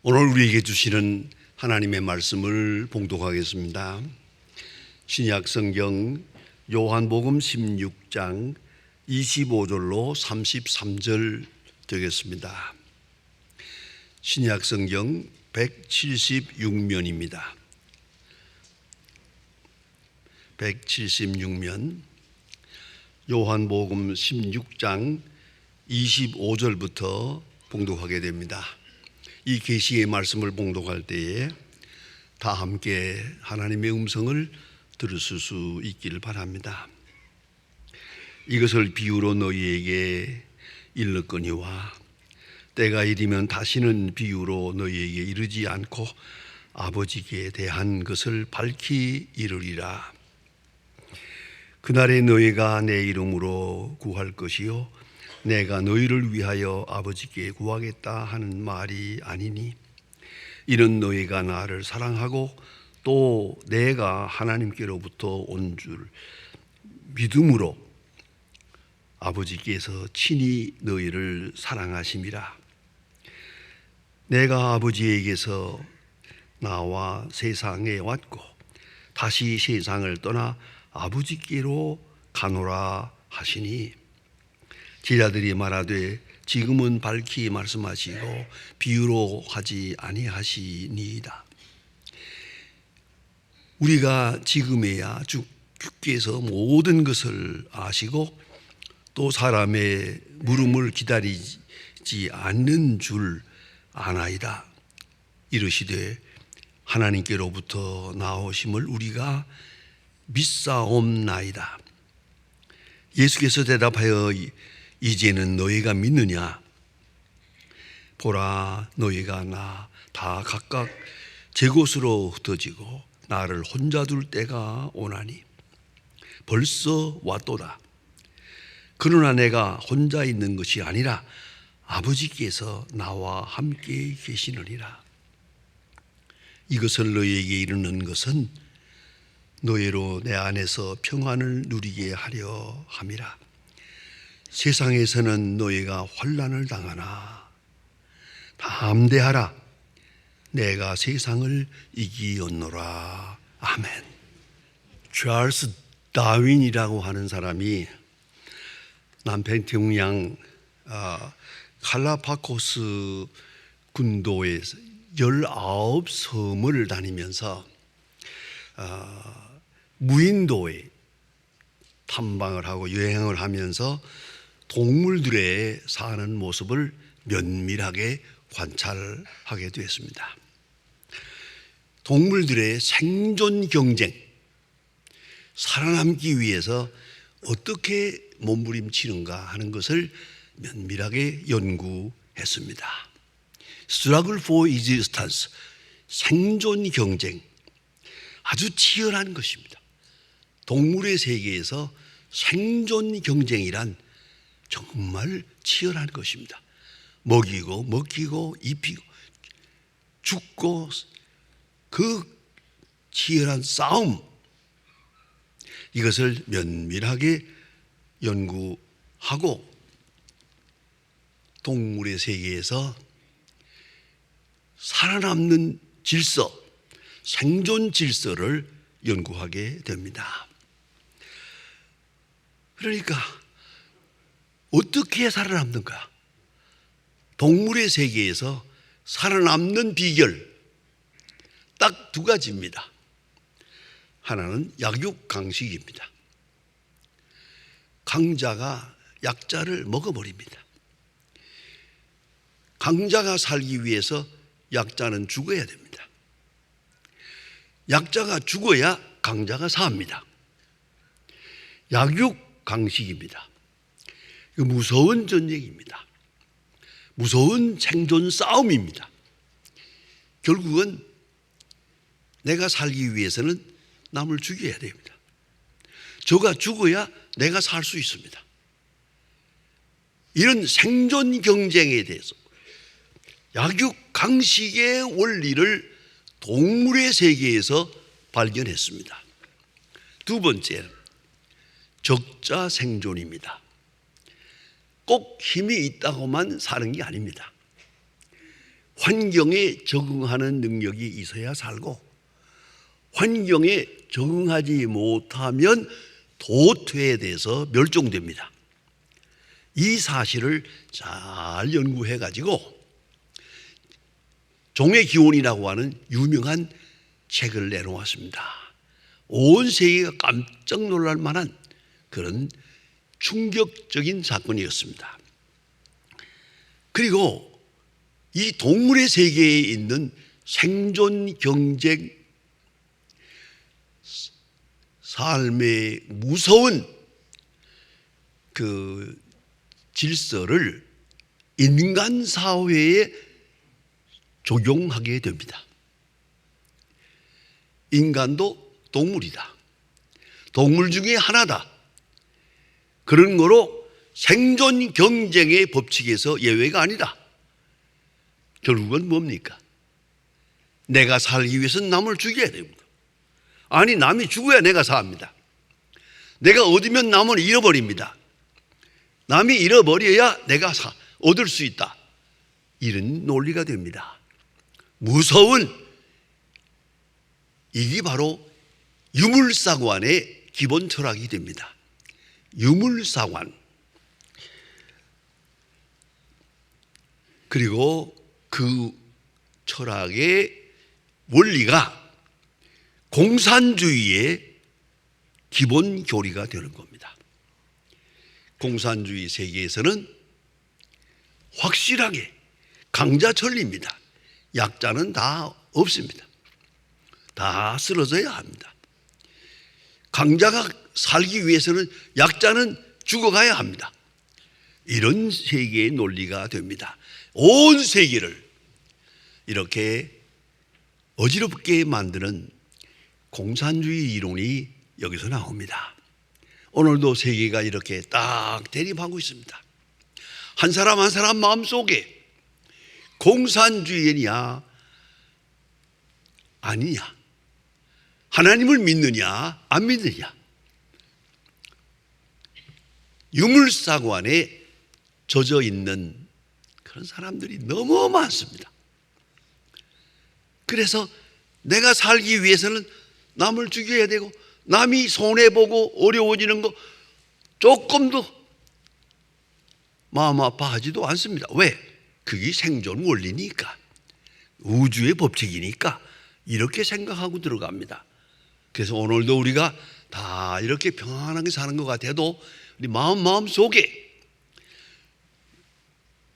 오늘 우리에게 주시는 하나님의 말씀을 봉독하겠습니다. 신약 성경 요한복음 16장 25절로 33절 되겠습니다. 신약 성경 176면입니다. 176면 요한복음 16장 25절부터 봉독하게 됩니다. 이 계시의 말씀을 봉독할 때에 다 함께 하나님의 음성을 들으실 수 있기를 바랍니다. 이것을 비유로 너희에게 일렀거니와 때가 이르면 다시는 비유로 너희에게 이르지 않고 아버지께 대한 것을 밝히 이르리라. 그날에 너희가 내 이름으로 구할 것이요 내가 너희를 위하여 아버지께 구하겠다 하는 말이 아니니 이는 너희가 나를 사랑하고 또 내가 하나님께로부터 온 줄 믿음으로 아버지께서 친히 너희를 사랑하심이라. 내가 아버지에게서 나와 세상에 왔고 다시 세상을 떠나 아버지께로 가노라 하시니 제자들이 말하되 지금은 밝히 말씀하시고 비유로 하지 아니하시니이다. 우리가 지금에야 주께서 모든 것을 아시고 또 사람의 물음을 기다리지 않는 줄 아나이다. 이르시되 하나님께로부터 나오심을 우리가 믿사옵나이다. 예수께서 대답하여 이제는 너희가 믿느냐? 보라, 너희가 나 다 각각 제 곳으로 흩어지고 나를 혼자 둘 때가 오나니 벌써 왔도다. 그러나 내가 혼자 있는 것이 아니라 아버지께서 나와 함께 계시느니라. 이것을 너희에게 이르는 것은 너희로 내 안에서 평안을 누리게 하려 함이라. 세상에서는 너희가 환난을 당하나 담대하라. 내가 세상을 이기었노라. 아멘. 찰스 다윈이라고 하는 사람이 남태평양 갈라파고스 군도에서 19섬을 다니면서 무인도에 탐방을 하고 여행을 하면서 동물들의 사는 모습을 면밀하게 관찰하게 되었습니다. 동물들의 생존 경쟁, 살아남기 위해서 어떻게 몸부림치는가 하는 것을 면밀하게 연구했습니다. Struggle for existence, 생존 경쟁, 아주 치열한 것입니다. 동물의 세계에서 생존 경쟁이란 정말 치열한 것입니다. 먹이고 먹히고 입히고 죽고 그 치열한 싸움, 이것을 면밀하게 연구하고 동물의 세계에서 살아남는 질서, 생존 질서를 연구하게 됩니다. 그러니까 어떻게 살아남는가? 동물의 세계에서 살아남는 비결 딱 두 가지입니다. 하나는 약육강식입니다. 강자가 약자를 먹어버립니다. 강자가 살기 위해서 약자는 죽어야 됩니다. 약자가 죽어야 강자가 삽니다. 약육강식입니다. 무서운 전쟁입니다. 무서운 생존 싸움입니다. 결국은 내가 살기 위해서는 남을 죽여야 됩니다. 저가 죽어야 내가 살 수 있습니다. 이런 생존 경쟁에 대해서 약육강식의 원리를 동물의 세계에서 발견했습니다. 두 번째는 적자 생존입니다. 꼭 힘이 있다고만 사는 게 아닙니다. 환경에 적응하는 능력이 있어야 살고, 환경에 적응하지 못하면 도태돼서 멸종됩니다. 이 사실을 잘 연구해 가지고 종의 기원이라고 하는 유명한 책을 내놓았습니다. 온 세계가 깜짝 놀랄 만한 그런 충격적인 사건이었습니다. 그리고 이 동물의 세계에 있는 생존 경쟁, 삶의 무서운 그 질서를 인간 사회에 적용하게 됩니다. 인간도 동물이다. 동물 중에 하나다. 그런 거로 생존 경쟁의 법칙에서 예외가 아니다. 결국은 뭡니까? 내가 살기 위해서는 남을 죽여야 됩니다. 아니, 남이 죽어야 내가 삽니다. 내가 얻으면 남은 잃어버립니다. 남이 잃어버려야 내가 얻을 수 있다. 이런 논리가 됩니다. 무서운, 이게 바로 유물사관의 기본 철학이 됩니다. 유물사관. 그리고 그 철학의 원리가 공산주의의 기본 교리가 되는 겁니다. 공산주의 세계에서는 확실하게 강자천리입니다. 약자는 다 없습니다. 다 쓰러져야 합니다. 강자가 살기 위해서는 약자는 죽어가야 합니다. 이런 세계의 논리가 됩니다. 온 세계를 이렇게 어지럽게 만드는 공산주의 이론이 여기서 나옵니다. 오늘도 세계가 이렇게 딱 대립하고 있습니다. 한 사람 한 사람 마음속에 공산주의냐 아니냐, 하나님을 믿느냐 안 믿느냐, 유물사관에 젖어 있는 그런 사람들이 너무 많습니다. 그래서 내가 살기 위해서는 남을 죽여야 되고, 남이 손해보고 어려워지는 거 조금도 마음 아파하지도 않습니다. 왜? 그게 생존 원리니까, 우주의 법칙이니까 이렇게 생각하고 들어갑니다. 그래서 오늘도 우리가 다 이렇게 평안하게 사는 것 같아도 우리 마음 속에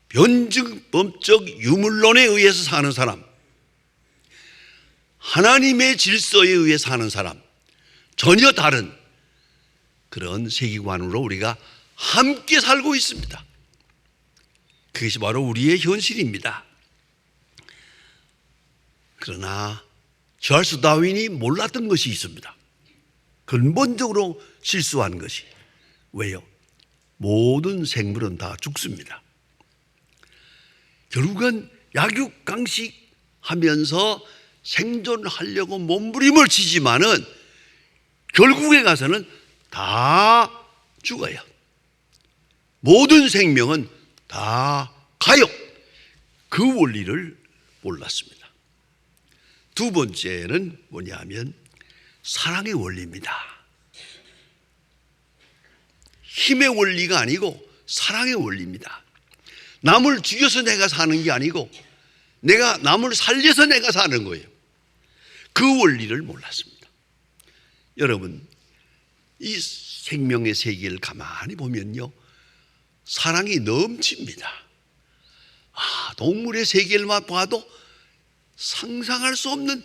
변증법적 유물론에 의해서 사는 사람, 하나님의 질서에 의해 사는 사람, 전혀 다른 그런 세계관으로 우리가 함께 살고 있습니다. 그것이 바로 우리의 현실입니다. 그러나 찰스 다윈이 몰랐던 것이 있습니다. 근본적으로 실수한 것이. 왜요? 모든 생물은 다 죽습니다. 결국은 약육강식 하면서 생존하려고 몸부림을 치지만은 결국에 가서는 다 죽어요. 모든 생명은 다 가요. 그 원리를 몰랐습니다. 두 번째는 뭐냐면 사랑의 원리입니다. 힘의 원리가 아니고 사랑의 원리입니다. 남을 죽여서 내가 사는 게 아니고 내가 남을 살려서 내가 사는 거예요. 그 원리를 몰랐습니다. 여러분, 이 생명의 세계를 가만히 보면요, 사랑이 넘칩니다. 동물의 세계를만 봐도 상상할 수 없는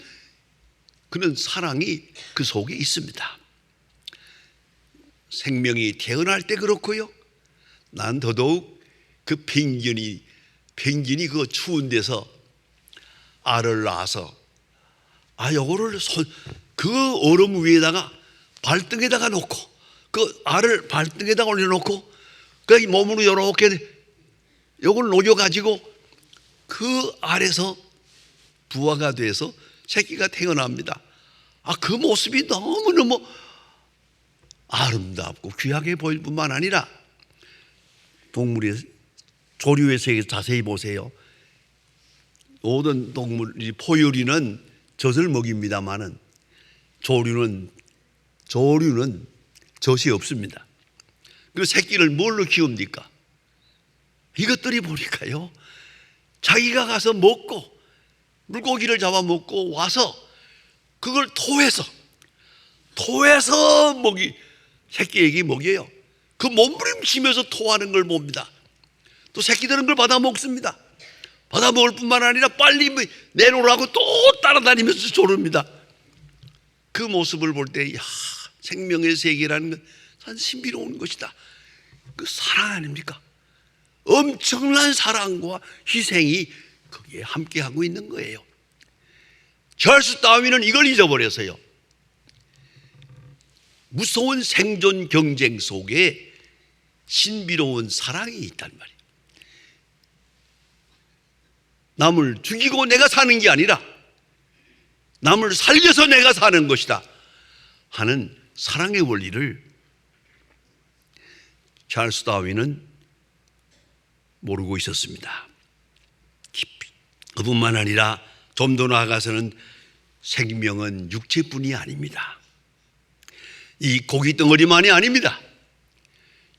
그런 사랑이 그 속에 있습니다. 생명이 태어날 때 그렇고요, 난 더더욱 그 펭귄이 그 추운 데서 알을 낳아서 요거를 그 얼음 위에다가 발등에다가 놓고, 그 알을 발등에다가 올려놓고 그 몸으로 이렇게 요걸 녹여가지고 그 알에서 부화가 돼서 새끼가 태어납니다. 그 모습이 너무너무 아름답고 귀하게 보일 뿐만 아니라 동물의 조류의 세계 자세히 보세요. 모든 동물, 포유류는 젖을 먹입니다만은 조류는 젖이 없습니다. 그 새끼를 뭘로 키웁니까? 이것들이 보니까요, 자기가 가서 먹고 물고기를 잡아 먹고 와서 그걸 토해서 새끼에게 먹여요. 그 몸부림치면서 토하는 걸 봅니다. 또 새끼들은 그걸 받아 먹습니다. 받아 먹을 뿐만 아니라 빨리 내놓으라고 또 따라다니면서 조릅니다. 그 모습을 볼 때 생명의 세계라는 건 참 신비로운 것이다. 그 사랑 아닙니까? 엄청난 사랑과 희생이 거기에 함께하고 있는 거예요. 찰스 다윈은 이걸 잊어버렸어요. 무서운 생존 경쟁 속에 신비로운 사랑이 있단 말이에요. 남을 죽이고 내가 사는 게 아니라 남을 살려서 내가 사는 것이다 하는 사랑의 원리를 찰스 다윈은 모르고 있었습니다. 깊이. 그뿐만 아니라 좀 더 나아가서는 생명은 육체뿐이 아닙니다. 이 고기 덩어리만이 아닙니다.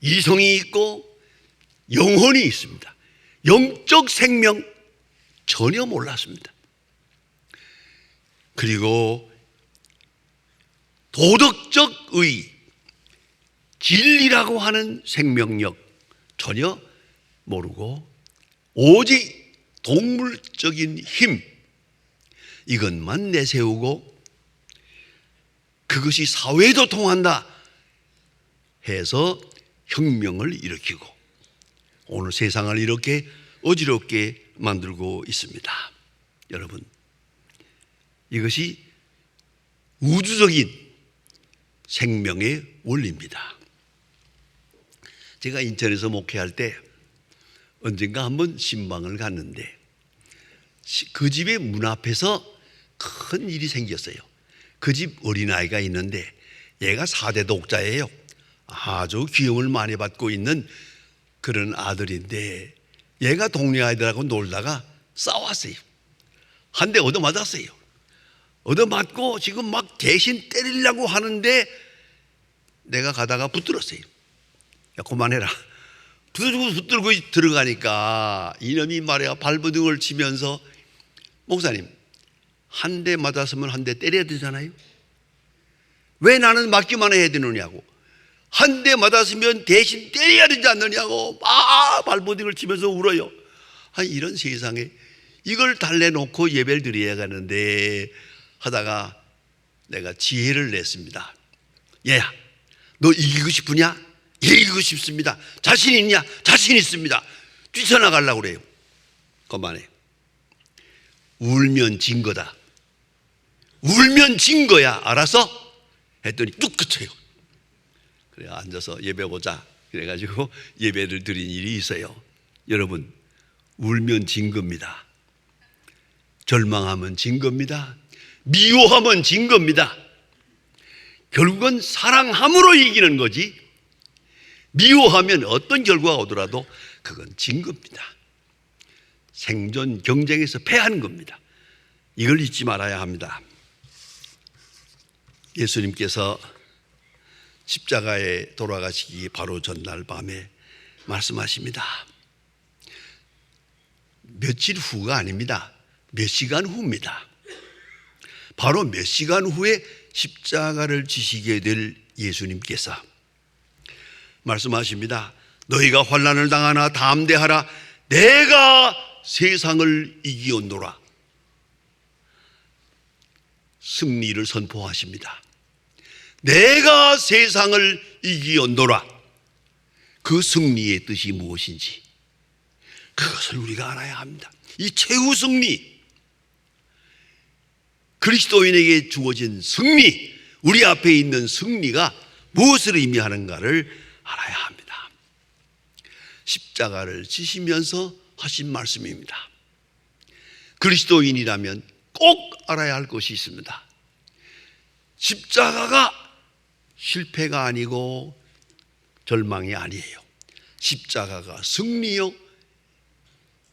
이성이 있고 영혼이 있습니다. 영적 생명 전혀 몰랐습니다. 그리고 도덕적 의, 진리라고 하는 생명력 전혀 모르고 오직 동물적인 힘, 이것만 내세우고 그것이 사회에도 통한다 해서 혁명을 일으키고 오늘 세상을 이렇게 어지럽게 만들고 있습니다. 여러분, 이것이 우주적인 생명의 원리입니다. 제가 인천에서 목회할 때 언젠가 한번 신방을 갔는데 그 집의 문 앞에서 큰 일이 생겼어요. 그 집 어린아이가 있는데 얘가 4대 독자예요. 아주 귀여움을 많이 받고 있는 그런 아들인데 얘가 동네 아이들하고 놀다가 싸웠어요. 한 대 얻어맞았어요. 얻어맞고 지금 막 대신 때리려고 하는데 내가 가다가 붙들었어요. 야, 그만해라. 붙들고 들어가니까 이놈이 말이야 발버둥을 치면서 목사님, 한 대 맞았으면 한 대 때려야 되잖아요. 왜 나는 맞기만 해야 되느냐고. 한 대 맞았으면 대신 때려야 되지 않느냐고 막 발버둥을 치면서 울어요. 이런 세상에 이걸 달래놓고 예배를 드려야 하는데 하다가 내가 지혜를 냈습니다. 얘야, 너 이기고 싶으냐? 이기고 싶습니다. 자신 있냐? 자신 있습니다. 뛰쳐나가려고 그래요. 그만해. 울면 진 거다. 울면 진 거야. 알았어? 했더니 뚝 그쳐요. 그래 앉아서 예배 보자. 그래가지고 예배를 드린 일이 있어요. 여러분, 울면 진 겁니다. 절망하면 진 겁니다. 미워하면 진 겁니다. 결국은 사랑함으로 이기는 거지, 미워하면 어떤 결과가 오더라도 그건 진 겁니다. 생존 경쟁에서 패한 겁니다. 이걸 잊지 말아야 합니다. 예수님께서 십자가에 돌아가시기 바로 전날 밤에 말씀하십니다. 며칠 후가 아닙니다. 몇 시간 후입니다. 바로 몇 시간 후에 십자가를 지시게 될 예수님께서 말씀하십니다. 너희가 환난을 당하나 담대하라. 내가 세상을 이기었노라. 승리를 선포하십니다. 내가 세상을 이기었노라. 그 승리의 뜻이 무엇인지 그것을 우리가 알아야 합니다. 이 최후 승리, 그리스도인에게 주어진 승리, 우리 앞에 있는 승리가 무엇을 의미하는가를 알아야 합니다. 십자가를 지시면서 하신 말씀입니다. 그리스도인이라면 꼭 알아야 할 것이 있습니다. 십자가가 실패가 아니고 절망이 아니에요. 십자가가 승리요,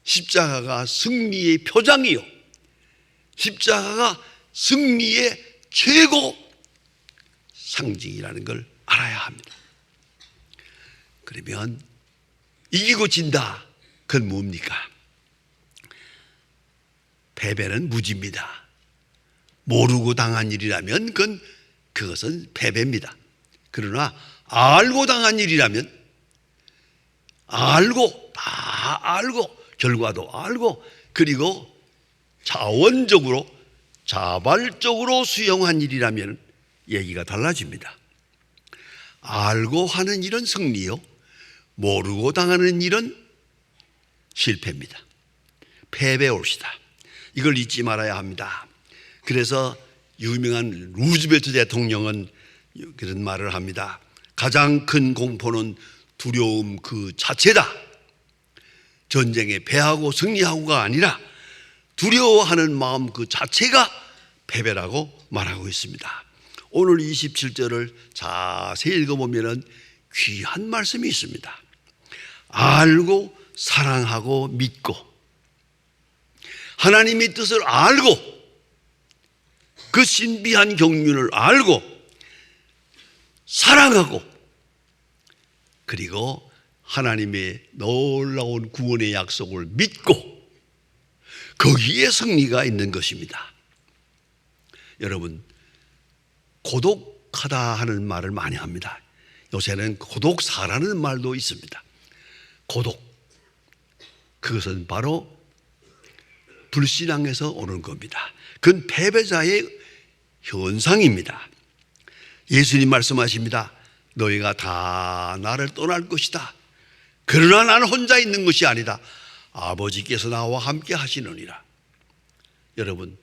십자가가 승리의 표장이요, 십자가가 승리의 최고 상징이라는 걸 알아야 합니다. 그러면 이기고 진다, 그건 뭡니까? 패배는 무지입니다. 모르고 당한 일이라면 그것은 패배입니다. 그러나 알고 당한 일이라면, 알고, 다 알고, 결과도 알고, 그리고 자원적으로 자발적으로 수용한 일이라면 얘기가 달라집니다. 알고 하는 일은 승리요, 모르고 당하는 일은 실패입니다. 패배 옳시다. 이걸 잊지 말아야 합니다. 그래서 유명한 루즈벨트 대통령은 그런 말을 합니다. 가장 큰 공포는 두려움 그 자체다. 전쟁에 패하고 승리하고가 아니라 두려워하는 마음 그 자체가 패배라고 말하고 있습니다. 오늘 27절을 자세히 읽어보면 귀한 말씀이 있습니다. 알고 사랑하고 믿고, 하나님의 뜻을 알고, 그 신비한 경륜을 알고 사랑하고, 그리고 하나님의 놀라운 구원의 약속을 믿고, 거기에 승리가 있는 것입니다. 여러분, 고독하다 하는 말을 많이 합니다. 요새는 고독사라는 말도 있습니다. 고독, 그것은 바로 불신앙에서 오는 겁니다. 그건 패배자의 현상입니다. 예수님 말씀하십니다. 너희가 다 나를 떠날 것이다. 그러나 나는 혼자 있는 것이 아니다. 아버지께서 나와 함께 하시느니라. 여러분,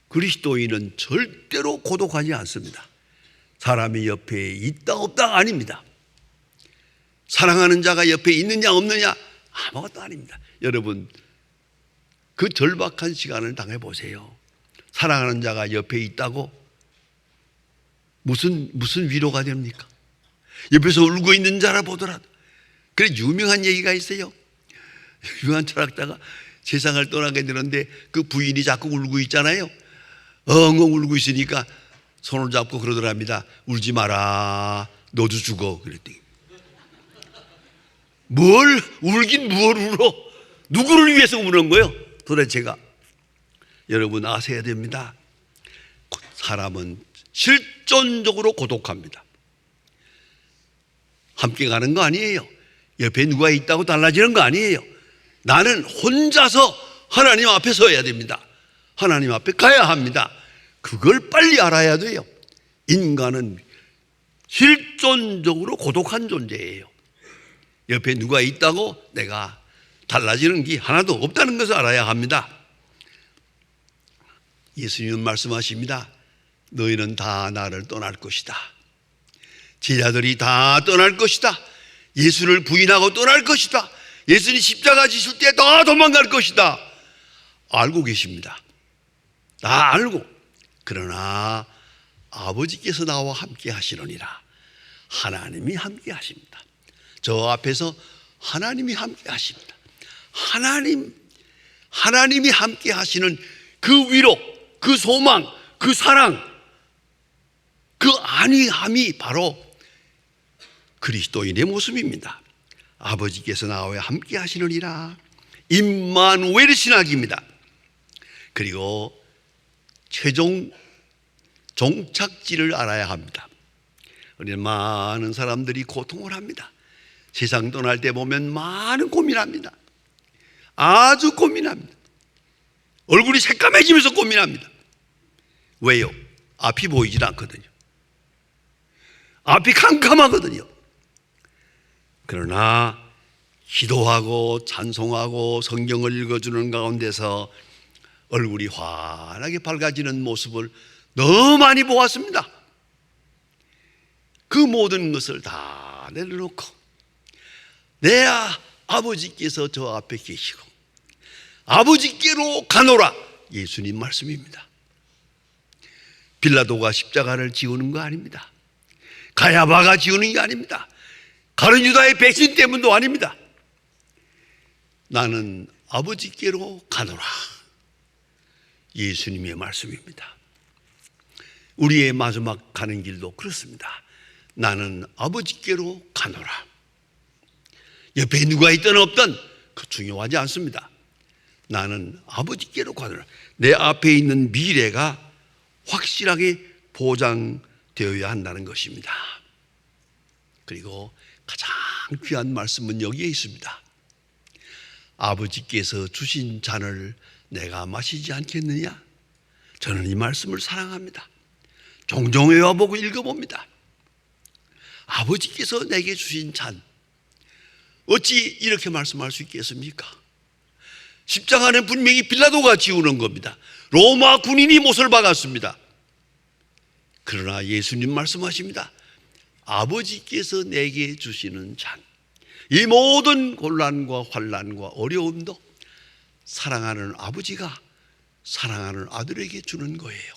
그리스도인은 절대로 고독하지 않습니다. 사람이 옆에 있다 없다가 아닙니다. 사랑하는 자가 옆에 있느냐 없느냐 아무것도 아닙니다. 여러분, 그 절박한 시간을 당해보세요. 사랑하는 자가 옆에 있다고 무슨 위로가 됩니까? 옆에서 울고 있는 자라 보더라도. 그래, 유명한 얘기가 있어요. 유명한 철학자가 세상을 떠나게 되는데 그 부인이 자꾸 울고 있잖아요. 엉엉 울고 있으니까 손을 잡고 그러더랍니다. 울지 마라, 너도 죽어. 그랬더니 뭘 울어? 누구를 위해서 우는 거예요? 도대체가. 여러분 아셔야 됩니다. 사람은 실존적으로 고독합니다. 함께 가는 거 아니에요. 옆에 누가 있다고 달라지는 거 아니에요. 나는 혼자서 하나님 앞에 서야 됩니다. 하나님 앞에 가야 합니다. 그걸 빨리 알아야 돼요. 인간은 실존적으로 고독한 존재예요. 옆에 누가 있다고 내가 달라지는 게 하나도 없다는 것을 알아야 합니다. 예수님은 말씀하십니다. 너희는 다 나를 떠날 것이다. 제자들이 다 떠날 것이다. 예수를 부인하고 떠날 것이다. 예수님 십자가 지실 때 다 도망갈 것이다. 알고 계십니다. 다 알고. 그러나 아버지께서 나와 함께 하시느니라. 하나님이 함께 하십니다. 저 앞에서 하나님이 함께 하십니다. 하나님이 함께 하시는 그 위로, 그 소망, 그 사랑, 그 안위함이 바로 그리스도인의 모습입니다. 아버지께서 나와 함께 하시느니라. 임마누엘 신학입니다. 그리고 최종 종착지를 알아야 합니다. 우리는 많은 사람들이 고통을 합니다. 세상 떠날 때 보면 많은 고민합니다. 아주 고민합니다. 얼굴이 새까매지면서 고민합니다. 왜요? 앞이 보이질 않거든요. 앞이 캄캄하거든요. 그러나 기도하고 찬송하고 성경을 읽어주는 가운데서 얼굴이 환하게 밝아지는 모습을 너무 많이 보았습니다. 그 모든 것을 다 내려놓고 내 아버지께서 저 앞에 계시고 아버지께로 가노라. 예수님 말씀입니다. 빌라도가 십자가를 지우는 거 아닙니다. 가야바가 지우는 게 아닙니다. 가룟 유다의 배신 때문도 아닙니다. 나는 아버지께로 가노라. 예수님의 말씀입니다. 우리의 마지막 가는 길도 그렇습니다. 나는 아버지께로 가노라. 옆에 누가 있든 없든 그 중요하지 않습니다. 나는 아버지께로 가노라. 내 앞에 있는 미래가 확실하게 보장되어야 한다는 것입니다. 그리고 가장 귀한 말씀은 여기에 있습니다. 아버지께서 주신 잔을 내가 마시지 않겠느냐? 저는 이 말씀을 사랑합니다. 종종 외워보고 읽어봅니다. 아버지께서 내게 주신 잔, 어찌 이렇게 말씀할 수 있겠습니까? 십자가는 분명히 빌라도가 지우는 겁니다. 로마 군인이 못을 박았습니다. 그러나 예수님 말씀하십니다. 아버지께서 내게 주시는 잔, 이 모든 곤란과 환난과 어려움도 사랑하는 아버지가 사랑하는 아들에게 주는 거예요.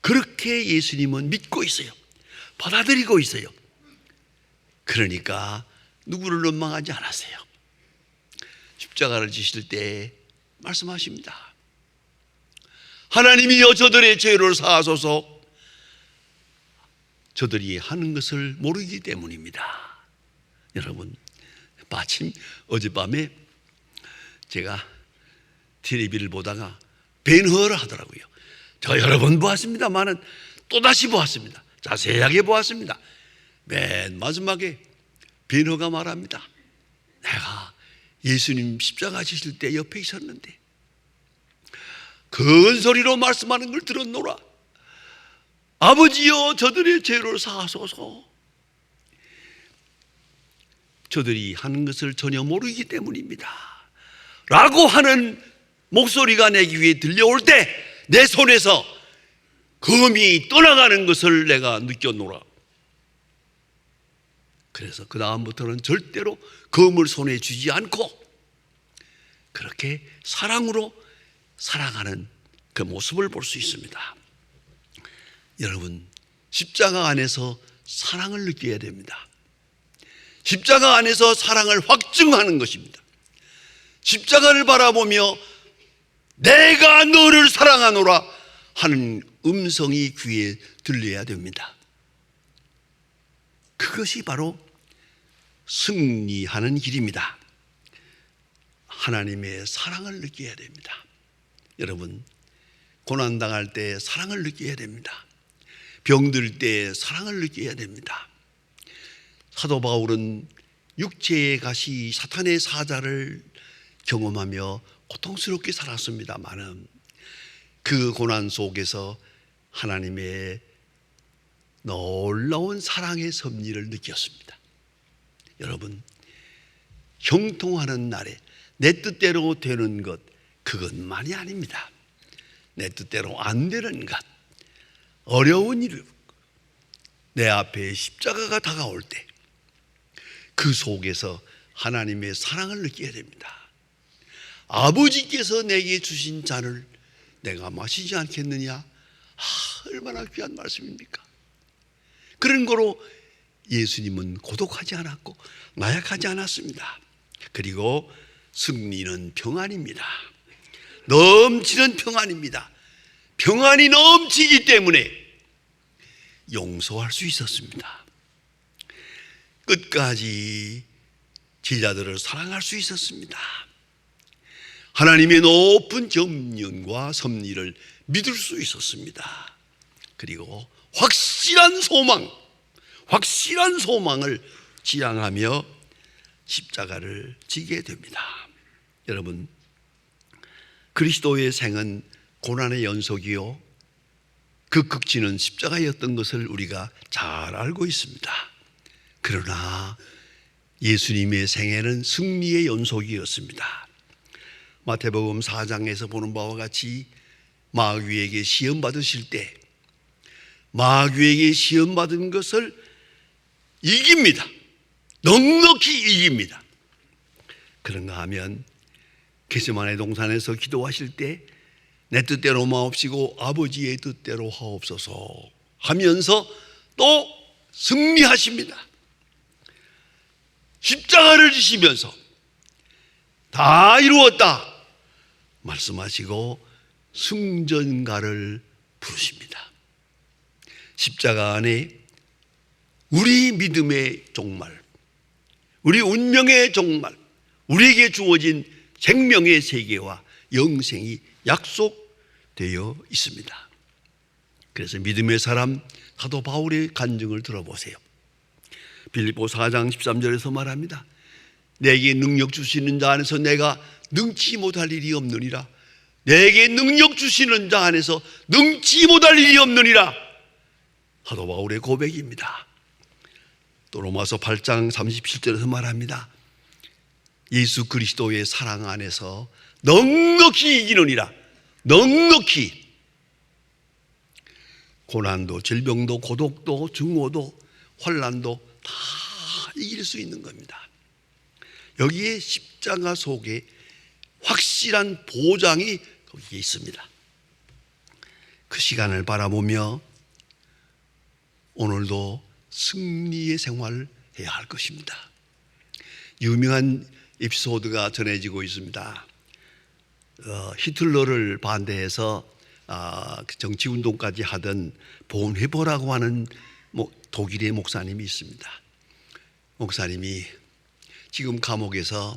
그렇게 예수님은 믿고 있어요. 받아들이고 있어요. 그러니까 누구를 원망하지 않았어요. 십자가를 지실 때 말씀하십니다. 하나님이여 저들의 죄를 사하소서. 저들이 하는 것을 모르기 때문입니다. 여러분, 마침 어젯밤에 제가 TV를 보다가 벤허를 하더라고요. 저 여러 번 보았습니다만은 또다시 보았습니다. 자세하게 보았습니다. 맨 마지막에 벤허가 말합니다. 내가 예수님 십자가 지실 때 옆에 있었는데 큰 소리로 말씀하는 걸 들었노라. 아버지여 저들의 죄를 사하소서. 저들이 하는 것을 전혀 모르기 때문입니다 라고 하는 목소리가 내 귀에 들려올 때 내 손에서 검이 떠나가는 것을 내가 느꼈노라. 그래서 그 다음부터는 절대로 검을 손에 쥐지 않고 그렇게 사랑으로 살아가는 그 모습을 볼 수 있습니다. 여러분, 십자가 안에서 사랑을 느껴야 됩니다. 십자가 안에서 사랑을 확증하는 것입니다. 십자가를 바라보며 내가 너를 사랑하노라 하는 음성이 귀에 들려야 됩니다. 그것이 바로 승리하는 길입니다. 하나님의 사랑을 느껴야 됩니다. 여러분, 고난당할 때 사랑을 느껴야 됩니다. 병들 때 사랑을 느껴야 됩니다. 사도 바울은 육체의 가시 사탄의 사자를 경험하며 고통스럽게 살았습니다마는 그 고난 속에서 하나님의 놀라운 사랑의 섭리를 느꼈습니다. 여러분, 형통하는 날에 내 뜻대로 되는 것, 그것만이 아닙니다. 내 뜻대로 안 되는 것, 어려운 일, 내 앞에 십자가가 다가올 때 그 속에서 하나님의 사랑을 느껴야 됩니다. 아버지께서 내게 주신 잔을 내가 마시지 않겠느냐? 얼마나 귀한 말씀입니까? 그런 거로 예수님은 고독하지 않았고 나약하지 않았습니다. 그리고 승리는 평안입니다. 넘치는 평안입니다. 평안이 넘치기 때문에 용서할 수 있었습니다. 끝까지 제자들을 사랑할 수 있었습니다. 하나님의 높은 점령과 섭리를 믿을 수 있었습니다. 그리고 확실한 소망을 지향하며 십자가를 지게 됩니다. 여러분, 그리스도의 생은 고난의 연속이요 그 극치는 십자가였던 것을 우리가 잘 알고 있습니다. 그러나 예수님의 생애는 승리의 연속이었습니다. 마태복음 4장에서 보는 바와 같이 마귀에게 시험 받으실 때 마귀에게 시험 받은 것을 이깁니다. 넉넉히 이깁니다. 그런가 하면 겟세마네 동산에서 기도하실 때 내 뜻대로 마옵시고 아버지의 뜻대로 하옵소서 하면서 또 승리하십니다. 십자가를 지시면서 다 이루었다 말씀하시고 승전가를 부르십니다. 십자가 안에 우리 믿음의 종말, 우리 운명의 종말, 우리에게 주어진 생명의 세계와 영생이 약속되어 있습니다. 그래서 믿음의 사람 사도 바울의 간증을 들어보세요. 빌립보 4장 13절에서 말합니다. 내게 능력 주시는 자 안에서 내가 능치 못할 일이 없느니라. 내게 능력 주시는 자 안에서 능치 못할 일이 없느니라. 사도 바울의 고백입니다. 또 로마서 8장 37절에서 말합니다. 예수 그리스도의 사랑 안에서 넉넉히 이기느니라. 넉넉히. 고난도, 질병도, 고독도, 증오도, 환난도 다 이길 수 있는 겁니다. 여기에 십자가 속에 확실한 보장이 거기에 있습니다. 그 시간을 바라보며 오늘도 승리의 생활을 해야 할 것입니다. 유명한 에피소드가 전해지고 있습니다. 히틀러를 반대해서 정치운동까지 하던 본헤버라고 하는 독일의 목사님이 있습니다. 목사님이 지금 감옥에서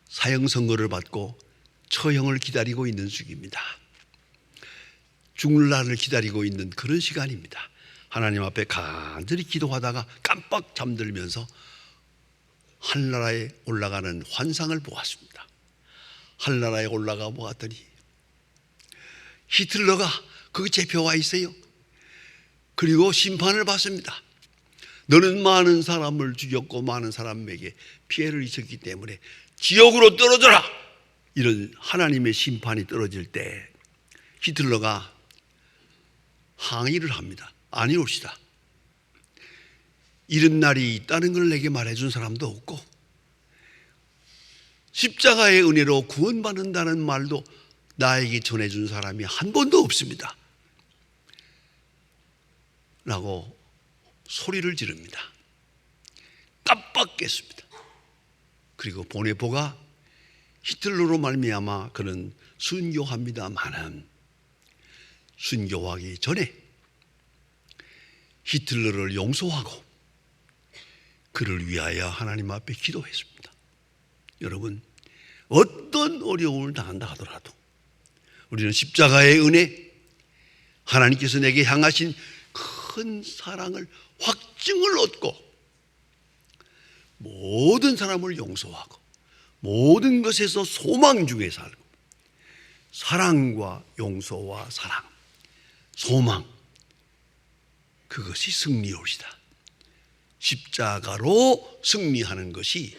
사형 선고를 받고 처형을 기다리고 있는 중입니다. 죽을 날을 기다리고 있는 그런 시간입니다. 하나님 앞에 간절히 기도하다가 깜빡 잠들면서 하늘나라에 올라가는 환상을 보았습니다. 하늘나라에 올라가 보았더니 히틀러가 거기 잡혀와 있어요. 그리고 심판을 받습니다. 너는 많은 사람을 죽였고 많은 사람에게 피해를 입혔기 때문에 지옥으로 떨어져라. 이런 하나님의 심판이 떨어질 때 히틀러가 항의를 합니다. 아니 옵시다. 이런 날이 있다는 걸 내게 말해준 사람도 없고 십자가의 은혜로 구원받는다는 말도 나에게 전해준 사람이 한 번도 없습니다. 라고 소리를 지릅니다. 깜빡 깼습니다. 그리고 본헤버가 히틀러로 말미암아 그는 순교합니다마는 순교하기 전에 히틀러를 용서하고 그를 위하여 하나님 앞에 기도했습니다. 여러분, 어떤 어려움을 당한다 하더라도 우리는 십자가의 은혜, 하나님께서 내게 향하신 큰 사랑을 확증을 얻고 모든 사람을 용서하고 모든 것에서 소망 중에 살고 사랑과 용서와 사랑, 소망, 그것이 승리로시다. 십자가로 승리하는 것이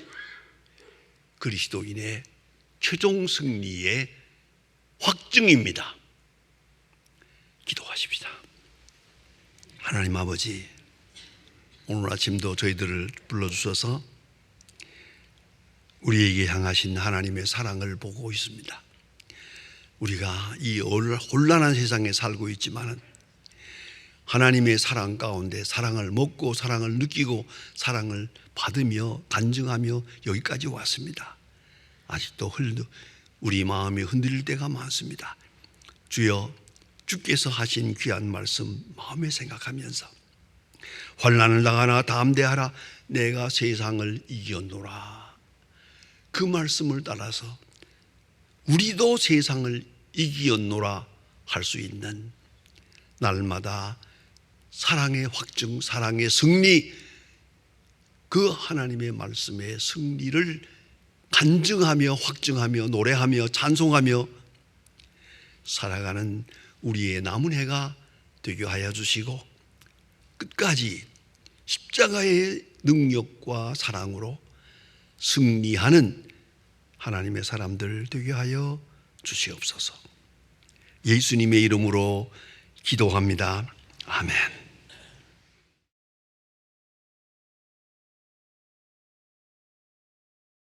그리스도인의 최종 승리의 확증입니다. 기도하십시다. 하나님 아버지, 오늘 아침도 저희들을 불러주셔서 우리에게 향하신 하나님의 사랑을 보고 있습니다. 우리가 이 혼란한 세상에 살고 있지만 하나님의 사랑 가운데 사랑을 먹고 사랑을 느끼고 사랑을 받으며 간증하며 여기까지 왔습니다. 아직도 우리 마음이 흔들릴 때가 많습니다. 주여, 주께서 하신 귀한 말씀 마음에 생각하면서 환난을 당하나 담대하라, 내가 세상을 이겼노라. 그 말씀을 따라서 우리도 세상을 이겼노라 할 수 있는 날마다 사랑의 확증, 사랑의 승리, 그 하나님의 말씀의 승리를 간증하며 확증하며 노래하며 찬송하며 살아가는 우리의 남은 해가 되게 하여 주시고 끝까지 십자가의 능력과 사랑으로 승리하는 하나님의 사람들 되게 하여 주시옵소서. 예수님의 이름으로 기도합니다. 아멘.